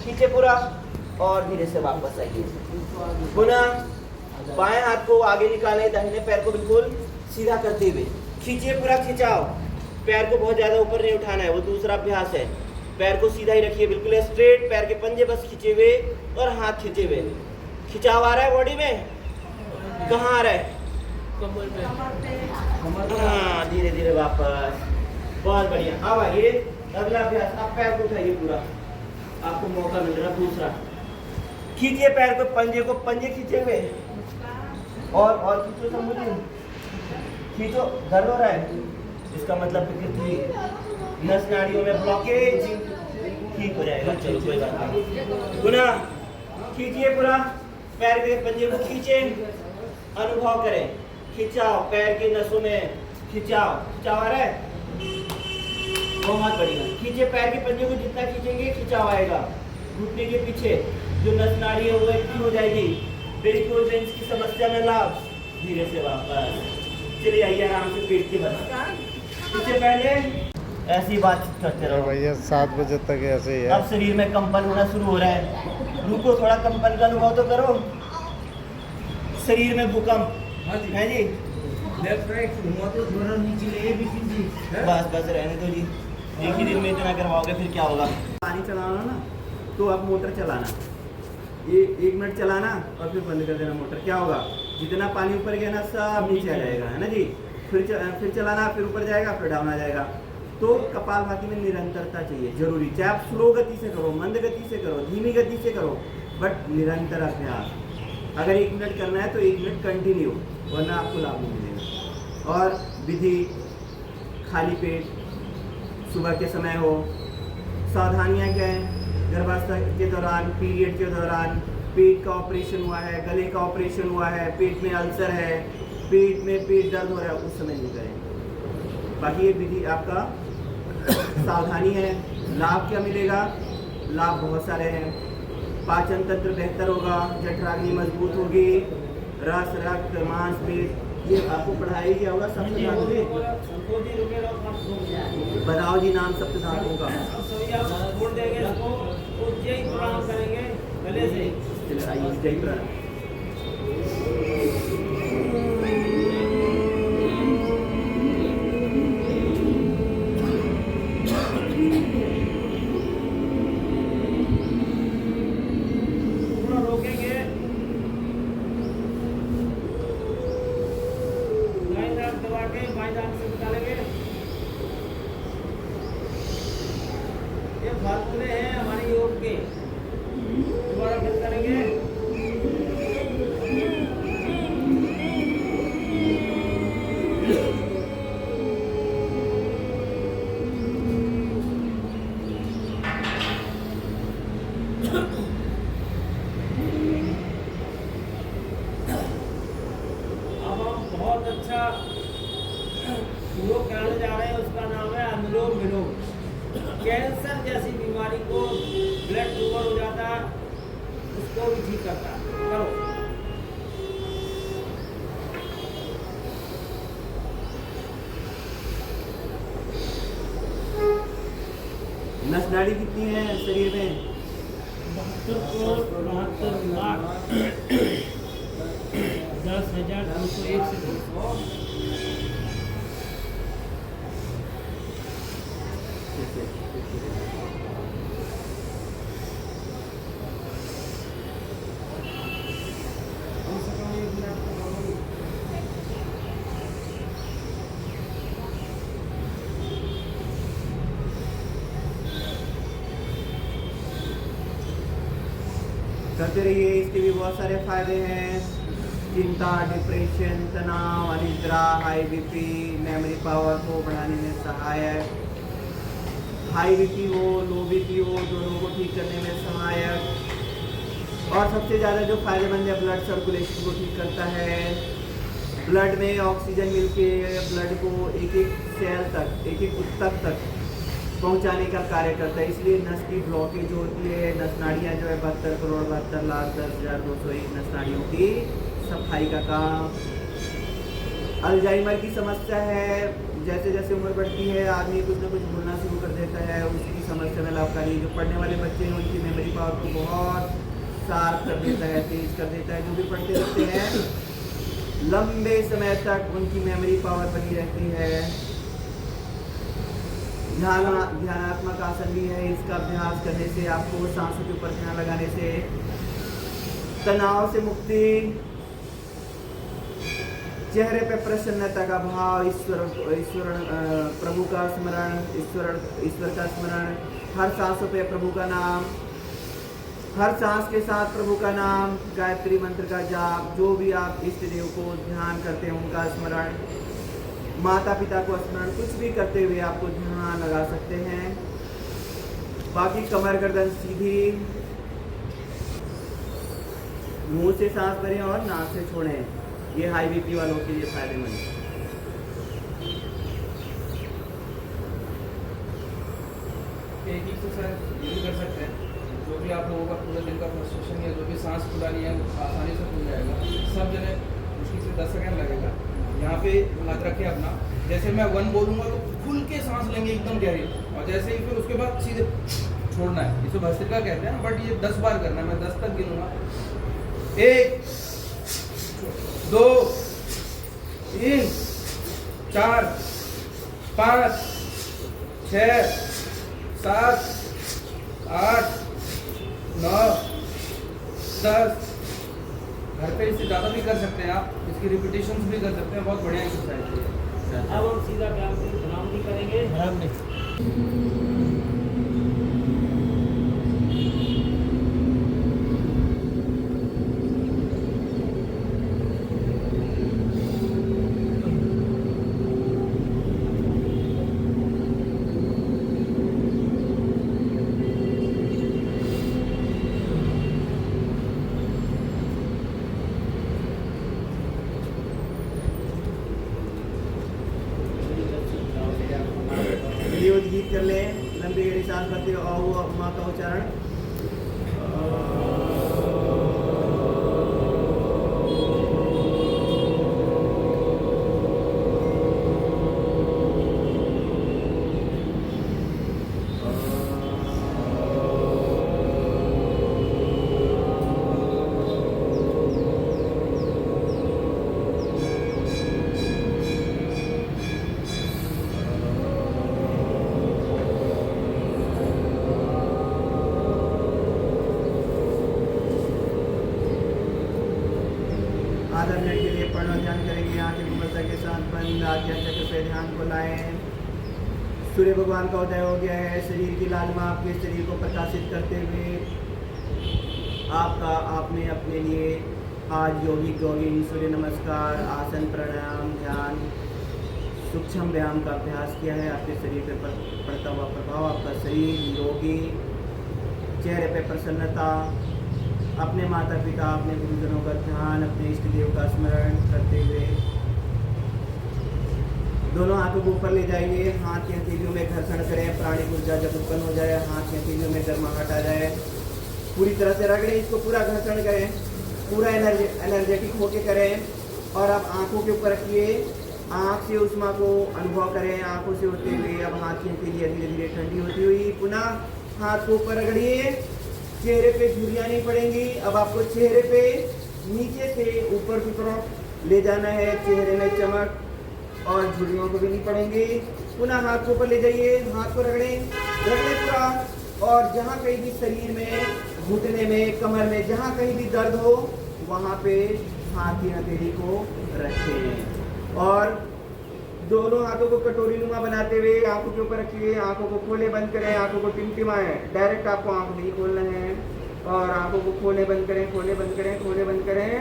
खींचे पूरा और धीरे से वापस आइए। पुनः बाएं हाथ को आगे निकालें, दाहिने पैर को बिल्कुल सीधा करते हुए खींचिए, पूरा खिंचाओ। पैर को बहुत ज़्यादा ऊपर नहीं उठाना है, वो दूसरा अभ्यास है। पैर को सीधा ही रखिए, बिल्कुल स्ट्रेट, पैर के पंजे बस खींचे हुए और हाथ खींचे हुए। खिंचाव आ रहा है बॉडी में, कहाँ आ रहा है? हाँ, धीरे धीरे वापस। बहुत बढ़िया। अब आइए अगला अभ्यास। आप पैर को उठाइए पूरा, आपको मौका मिल रहा। दूसरा खींचिए पैर को, पंजे को, पंजे खींचे हुए और खींचो समुद्र, खींचो। दर्द हो रहा है, इसका मतलब विकृति, नस नाड़ियों में ब्लॉकेज ठीक हो जाएगा। चलो कोई बात नहीं। पुनः खींचिए पूरा, पैर के पंजे को खींचे, अनुभव करें, खिंचाओ पैर के नसों में, खिंचाओ। खिंचाव आ रहा है, बहुत बढ़िया। खींचे पैर के पंजे को, जितना खींचेंगे खिंचाव आएगा। घुटने के पीछे जो नस नाड़ी है वो एक्टिव हो जाएगी। वेरिकोज वेन्स की समस्या में लाभ। धीरे से वापस चलिए, आइए आराम से पेट के बस। इससे पहले ऐसी बातचीत करते रहो भैया, 7 बजे तक ऐसे ही है। अब शरीर में कंपन होना शुरू हो रहा है, रुको, थोड़ा कंपन का अनुभव तो करो। शरीर में भूकंप है जी, बस बस रहने दो जी। एक ही दिन में इतना करवाओगे फिर क्या होगा? पानी चलाना ना, तो आप मोटर चलाना, ये 1 मिनट चलाना और फिर बंद कर देना मोटर। क्या होगा? जितना पानी ऊपर गया ना सब नीचे आ जाएगा, है ना जी। फिर चलाना, फिर ऊपर जाएगा, फिर डाउन आ जाएगा। तो कपालभाति में निरंतरता चाहिए, जरूरी। चाहे आप स्लो गति से करो, मंद गति से करो, धीमी गति से करो, बट निरंतर अभ्यास। अगर 1 मिनट करना है तो 1 मिनट कंटिन्यू, वरना आपको लाभ नहीं मिलेगा। और विधि, खाली पेट, सुबह के समय हो। सावधानियाँ क्या हैं? गर्भावस्था के दौरान, पीरियड के दौरान, पेट का ऑपरेशन हुआ है, गले का ऑपरेशन हुआ है, पेट में अल्सर है, पेट दर्द हो रहा है, उस समय नहीं करें। बाकी ये विधि आपका सावधानी है। लाभ क्या मिलेगा? लाभ बहुत सारे हैं। पाचन तंत्र बेहतर होगा, जठराग्नि मजबूत होगी, रस, रक्त, मांसपेशी, ये आपको पढ़ाई किया होगा सप्त धातु में। बताओ जी नाम सप्त धातुओं का। चलिए आइए, जय प्राण। ये फार्मूले हैं हमारे योग के, दोबारा फिर करेंगे। अब हम बहुत अच्छा योग कराने जा रहे हैं, उसका नाम है अनुलोम विलोम। कैंसर जैसी बीमारी को, ब्लड ट्यूमर हो जाता है, उसको भी ठीक करता है। करो। नस नाड़ी कितनी है शरीर में? 72 लाख 10,201 से 200। करते रहिए, इसके भी बहुत सारे फायदे हैं। चिंता, डिप्रेशन, तनाव, अनिद्रा, हाई बीपी, मेमोरी पावर को बढ़ाने में सहायक। हाई बीपी हो, लो बीपी हो, दोनों को ठीक करने में सहायक। और सबसे ज़्यादा जो फायदेमंद है, ब्लड सर्कुलेशन को ठीक करता है। ब्लड में ऑक्सीजन मिलके ब्लड को एक एक सेल तक, एक एक ऊतक तक पहुंचाने का कार्य करता है। इसलिए नस की ब्लॉकेज होती है। नस नाड़ियाँ जो है 72,72,10,201 नस नाड़ियों की सफाई का काम। अल्जाइमर की समस्या है, जैसे जैसे उम्र बढ़ती है आदमी कुछ ना कुछ भूलना शुरू कर देता है, उसकी समस्या में लाभकारी। जो पढ़ने वाले बच्चे हैं उनकी मेमोरी पावर को बहुत शार्प कर देता है, तेज कर देता है। जो भी पढ़ते रहते हैं लंबे समय तक उनकी मेमोरी पावर बनी रहती है। ध्यानात्मक आसन भी है, इसका अभ्यास करने से आपको सांसों के ऊपर ध्यान लगाने से तनाव से मुक्ति, चेहरे पे प्रसन्नता का भाव, ईश्वर प्रभु का स्मरण, ईश्वर का स्मरण, हर सांसों पे प्रभु का नाम, हर सांस के साथ प्रभु का नाम, गायत्री मंत्र का जाप, जो भी आप इष्ट देव को ध्यान करते हैं उनका स्मरण, माता पिता को स्मरण, कुछ भी करते हुए आपको ध्यान लगा सकते हैं। बाकी कमर गर्दन सीधी, मुंह से सांस भरें और नाक से छोड़ें। ये हाई बीपी वालों के लिए फायदेमंद है। एक एक्सरसाइज ये भी कर सकते हैं, जो भी आप लोगों का पूरे दिन का फ्रस्ट्रेशन या जो भी सांस खुलानी है वो आसानी से खुल जाएगा। सब जगह मुश्किल से 10 सेकेंड लगेगा। यहाँ पे हाथ रखें अपना, जैसे मैं 1 बोलूँगा तो खुल के सांस लेंगे एकदम गहरी, और जैसे ही फिर उसके बाद सीधे छोड़ना है। इसे भस्त्रिका कहते हैं, बट ये 10 बार करना है। मैं 10 तक गिनूंगा। 1 2 3 4 5 6 7 8 9 10। घर पे इससे ज़्यादा भी कर सकते हैं आप, इसकी रिपीटेशंस भी कर सकते हैं। बहुत बढ़िया एक्सरसाइज है। अब हम सीधा ब्राह्मणी करेंगे। गीत कर ले, लंबी गहरी सांस भरते हुए माँ का उच्चारण। आधा मिनट के लिए प्रणव ध्यान करेंगे। आंखें विमलता के साथ बंद, आज्ञा चक्र पे ध्यान को लाएं। सूर्य भगवान का उदय हो गया है। शरीर की लालिमा आपके शरीर को प्रकाशित करते हुए आपने अपने लिए आज योगिक जोगिंग, सूर्य नमस्कार, आसन, प्राणायाम, ध्यान, सूक्ष्म व्यायाम का अभ्यास किया है। आपके शरीर पर पड़ता हुआ प्रभाव, आपका शरीर निरोगी, चेहरे पे प्रसन्नता, अपने माता पिता, अपने गुरुजनों का ध्यान, अपने इष्ट देव का स्मरण करते हुए दोनों हाथों को ऊपर ले जाइए। हाथ की हथेलियों में घर्षण करें। प्राणिक ऊर्जा जब उत्पन्न हो जाए, हाथ की हथेलियों में गर्माहट आ जाए, पूरी तरह से रगड़ें, इसको पूरा घर्षण करें, पूरा एनर्जेटिक होके करें। और अब आंखों के ऊपर रखिए, आँख से उष्मा को अनुभव करें। आंखों से होते हुए अब हाथ की हथेलियाँ धीरे धीरे ठंडी होती हुई पुनः हाथ को ऊपर रगड़िए। चेहरे पे झुर्रियाँ नहीं पड़ेंगी। अब आपको चेहरे पे नीचे से ऊपर की तरफ ले जाना है। चेहरे में चमक और झुर्रियों को भी नहीं पड़ेंगी। पुनः हाथ को ऊपर ले जाइए, हाथ को रगड़ें पूरा। और जहाँ कहीं भी शरीर में, घुटने में, कमर में, जहाँ कहीं भी दर्द हो वहाँ पे हाथ की हथेली को रखें। और दोनों हाथों को कटोरी नुमा बनाते हुए आंखों के ऊपर रखिए। आंखों को खोले बंद करें, आंखों को टिमटिमाएं। डायरेक्ट आपको आंख नहीं खोलना है। और आंखों को खोले बंद करें, खोले बंद करें, खोले बंद करें।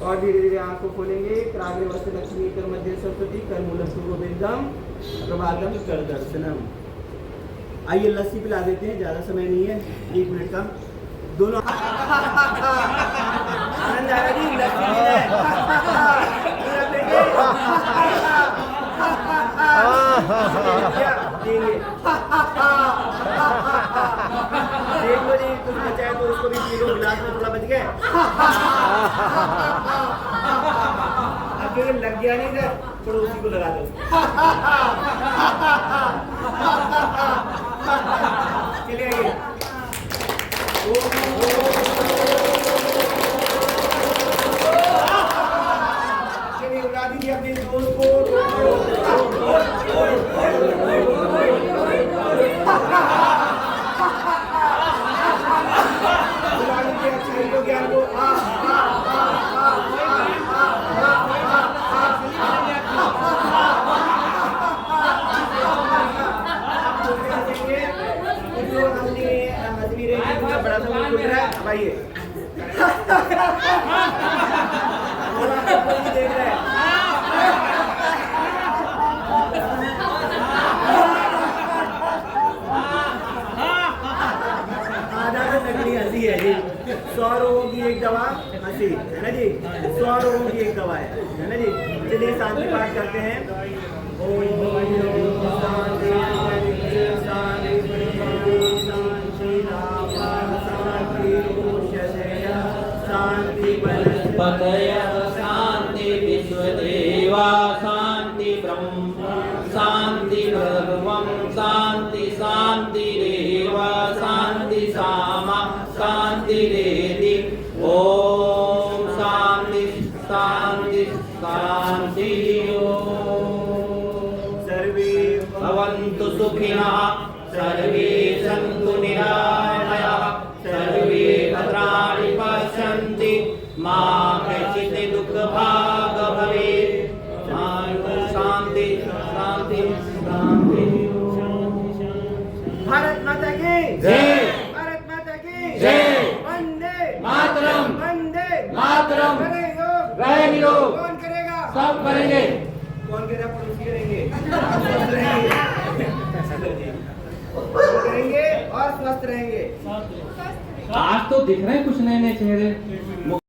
और धीरे धीरे आंख को खोलेंगे। प्राग्र वस्त लक्ष्मी कर मध्य सरस्वती कर मूलस्तु गोविंदम प्रभातम कर दर्शनम। आइए लस्सी पिला देते हैं, ज़्यादा समय नहीं है, 1 मिनट का। दोनों आनंद आएगा जी, लस्सी पीना है। देख लो जी, कुछ बचा है तो उसको भी पी लो, गिलास में थोड़ा बच गया। अब ये लग गया नहीं था, पड़ोसी को लगा दो। चलिए आइए। चलिए उड़ा दीजिए अपने दोस्त को। उड़ा दीजिए अच्छाई को, ज्ञान को। बड़ा सा मुंह खुल रहा है, अब आइए। देख रहे हैं आधा तो नकली हंसी है जी। 100 रोगों की एक दवा हंसी है ना जी। 100 रोगों की एक दवा है ना जी। चलिए शांति पाठ करते हैं। पतयः शान्ति विश्वदेवा शान्ति ब्रह्म शान्ति भगवं शान्ति शान्तिरेव शान्ति सामा शान्तिरेति ॐ शान्ति शान्ति शान्ति सर्वे भवन्तु सुखिनः सर्वे सन्तु निरामयाः सर्वे भद्राणि पश्यन्ति मा कश्चित् दुःखभाग् भवेत्। शान्ति शान्ति शान्ति। भारत माता की जय। भारत माता की जय। वंदे मातरम। वंदे मातरम। करेंगे रहेंगे लोग। कौन करेगा? सब करेंगे। कौन करेगा? पुलिस करेंगे। स्वस्थ रहेंगे। करेंगे और स्वस्थ रहेंगे। आज तो दिख रहे हैं कुछ नए नए चेहरे।